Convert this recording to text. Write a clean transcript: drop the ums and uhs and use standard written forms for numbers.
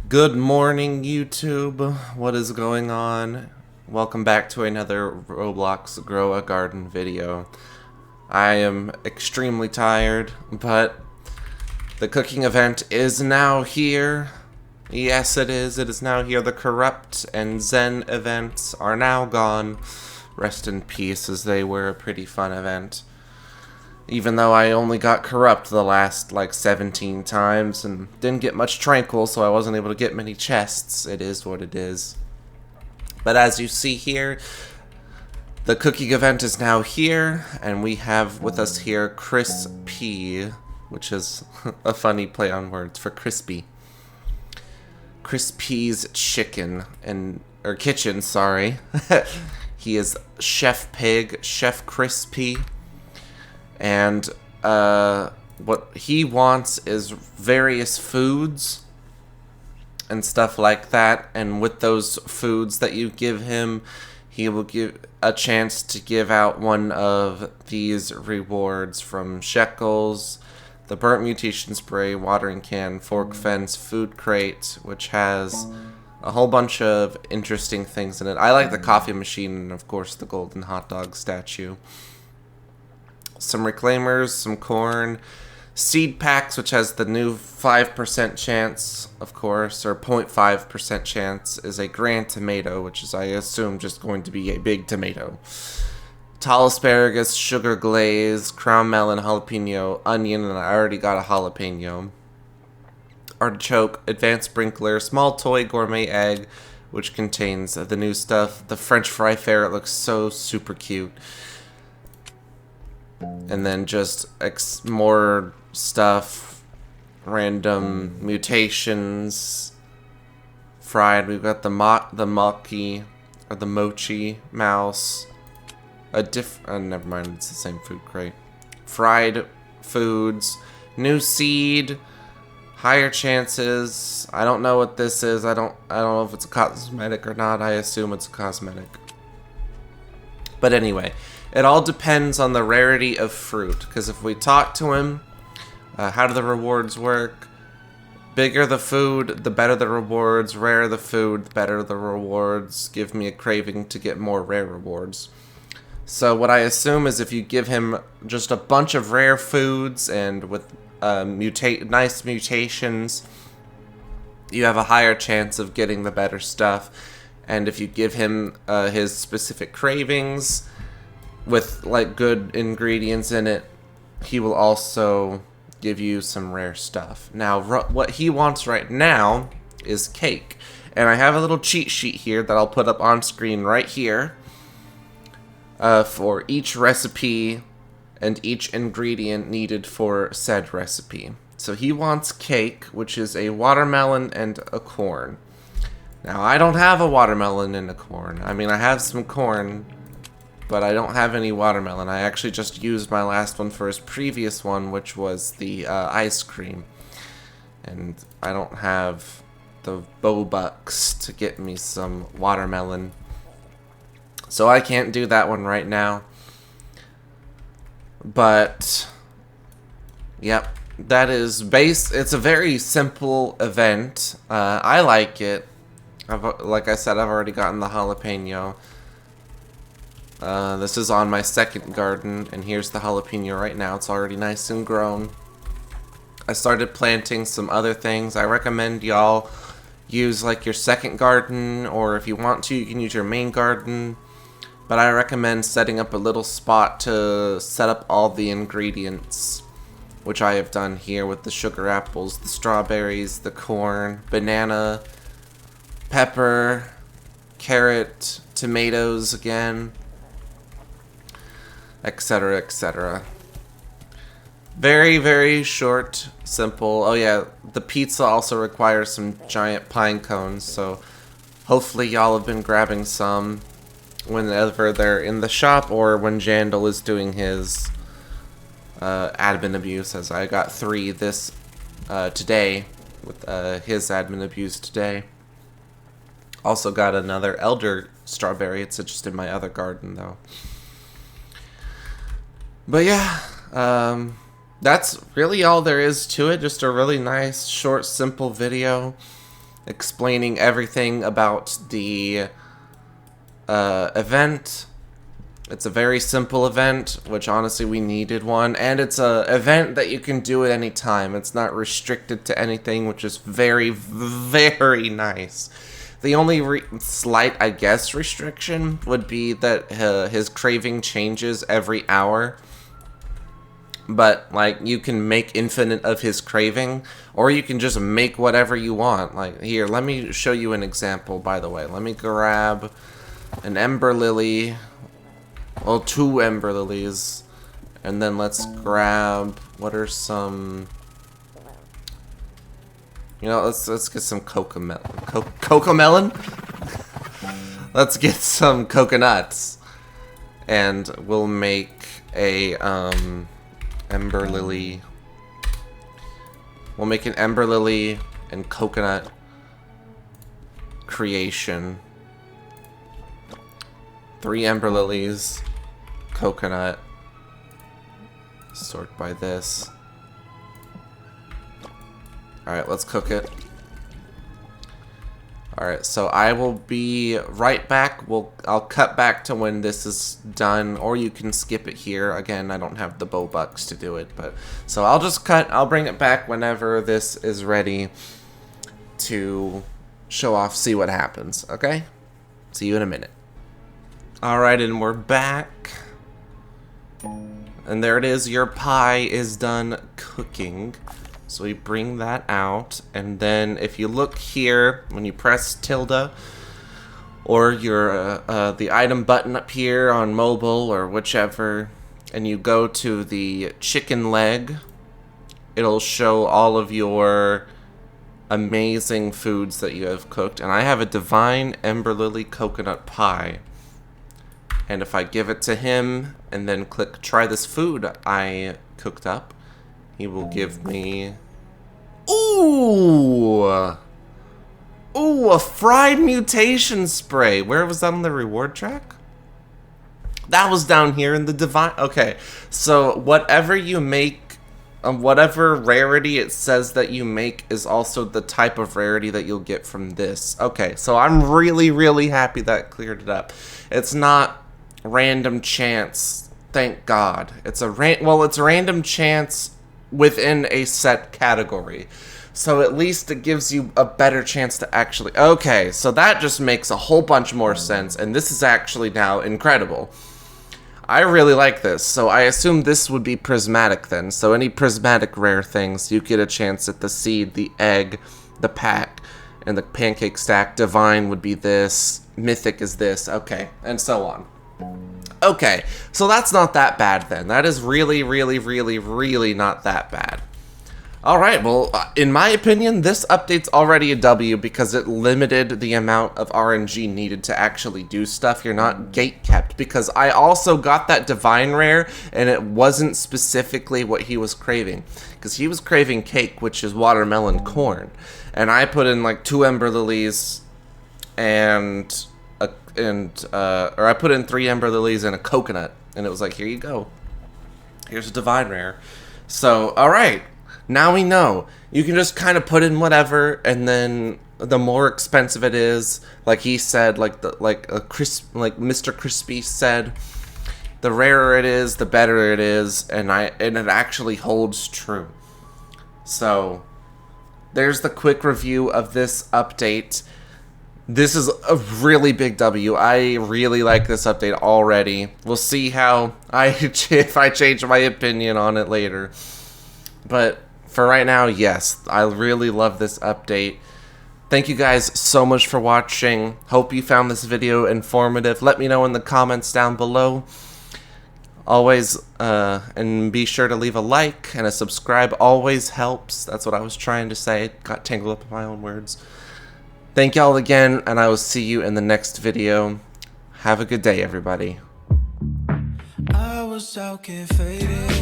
Good morning, YouTube. What is going on? Welcome back to another Roblox Grow a Garden video. I am extremely tired, but the cooking event is now here. Yes, it is. It is now here. The Corrupt and Zen events are now gone. Rest in peace, as they were a pretty fun event. Even though I only got Corrupt the last, 17 times and didn't get much Tranquil, so I wasn't able to get many chests. It is what it is. But as you see here, the cooking event is now here, and we have with us here Chris P, which is a funny play on words for crispy. Chris P's chicken, or kitchen, sorry. He is Chef Pig, Chef Crispy. And what he wants is various foods and stuff like that. And with those foods that you give him, he will give a chance to give out one of these rewards from Shekels, the Burnt Mutation Spray, Watering Can, Fork Fence, Food Crate, which has a whole bunch of interesting things in it. I like the coffee machine and, of course, the golden hot dog statue. Some reclaimers, some corn, seed packs, which has the new 5% chance, of course, or 0.5% chance, is a grand tomato, which is, I assume, just going to be a big tomato. Tall asparagus, sugar glaze, crown melon, jalapeno, onion, and I already got a jalapeno. Artichoke, advanced sprinkler, small toy gourmet egg, which contains the new stuff. The French fry ferret looks so super cute. And then just more stuff, random mutations, fried. We've got the mochi, or the mochi mouse. Never mind, it's the same food crate. Fried foods, new seed, higher chances. I don't know what this is. I don't know if it's a cosmetic or not. I assume it's a cosmetic. But anyway, it all depends on the rarity of fruit, because if we talk to him, how do the rewards work? Bigger the food, the better the rewards. Rarer the food, the better the rewards. Give me a craving to get more rare rewards. So what I assume is if you give him just a bunch of rare foods and with nice mutations, you have a higher chance of getting the better stuff. And if you give him his specific cravings with good ingredients in it, he will also give you some rare stuff. Now, what he wants right now is cake. And I have a little cheat sheet here that I'll put up on screen right here for each recipe and each ingredient needed for said recipe. So he wants cake, which is a watermelon and a corn. Now, I don't have a watermelon and a corn. I mean, I have some corn, but I don't have any watermelon. I actually just used my last one for his previous one, which was the ice cream. And I don't have the Robux to get me some watermelon. So I can't do that one right now. But, yep, that is it's a very simple event. I like it. Like I said, I've already gotten the jalapeno. This is on my second garden, and here's the jalapeno right now. It's already nice and grown. I started planting some other things. I recommend y'all use your second garden, or if you want to, you can use your main garden. But I recommend setting up a little spot to set up all the ingredients, which I have done here with the sugar apples, the strawberries, the corn, banana, pepper, carrot, tomatoes again, etc., etc. Very, very short, simple. Oh yeah, the pizza also requires some giant pine cones, so hopefully y'all have been grabbing some whenever they're in the shop or when Jandal is doing his admin abuse, as I got 3 this today with his admin abuse today. Also got another elder strawberry. It's just in my other garden, though. But yeah, that's really all there is to it. Just a really nice, short, simple video. explaining everything about the event. It's a very simple event, which honestly we needed one, and it's a event that you can do at any time. It's not restricted to anything, which is very, very nice. The only slight, I guess, restriction would be that his craving changes every hour. But, like, you can make infinite of his craving, or you can just make whatever you want. Like, here, let me show you an example, by the way. Let me grab an Ember Lily. Well, 2 Ember Lilies. And then let's grab, what are some... You know, let's get some cocomelon. Cocomelon? Let's get some coconuts. And we'll make a, Ember Lily. We'll make an Ember Lily and coconut creation. 3 Ember Lilies, coconut, sort by this. Alright, let's cook it. Alright, so I will be right back. I'll cut back to when this is done, or you can skip it here. Again, I don't have the Robux to do it, but so I'll just cut. I'll bring it back whenever this is ready to show off, see what happens, okay? See you in a minute. Alright, and we're back. And there it is, your pie is done cooking. So we bring that out, and then if you look here, when you press tilde, or your the item button up here on mobile or whichever, and you go to the chicken leg, it'll show all of your amazing foods that you have cooked. And I have a Divine Ember Lily Coconut Pie. And if I give it to him and then click try this food I cooked up, he will give me... Ooh! Ooh, a fried mutation spray. Where was that on the reward track? That was down here in the Divine... Okay, so whatever you make, whatever rarity it says that you make is also the type of rarity that you'll get from this. Okay, so I'm really, really happy that cleared it up. It's not random chance, thank God. It's it's random chance within a set category. So at least it gives you a better chance to actually... Okay, so that just makes a whole bunch more sense, and this is actually now incredible. I really like this, so I assume this would be prismatic then. So any prismatic rare things, you get a chance at the seed, the egg, the pack, and the pancake stack. Divine would be this, mythic is this, okay, and so on. Okay, so that's not that bad then. That is really, really, really, really not that bad. Alright, well, in my opinion, this update's already a W because it limited the amount of RNG needed to actually do stuff. You're not gate-kept, because I also got that Divine Rare, and it wasn't specifically what he was craving. Because he was craving cake, which is watermelon corn. And I put in like 2 Ember Lilies and I put in 3 Ember Lilies and a coconut, and it was like, here you go. Here's a Divine Rare. So, alright. Now we know. You can just kind of put in whatever, and then the more expensive it is, like he said, like Mr. Crispy said, the rarer it is, the better it is, and it actually holds true. So, there's the quick review of this update. This is a really big W. I really like this update already. We'll see how if I change my opinion on it later. But for right now, yes, I really love this update. Thank you guys so much for watching. Hope you found this video informative. Let me know in the comments down below. Always, and be sure to leave a like and a subscribe. Always helps. That's what I was trying to say. Got tangled up in my own words. Thank y'all again, and I will see you in the next video. Have a good day, everybody. I was out, get faded.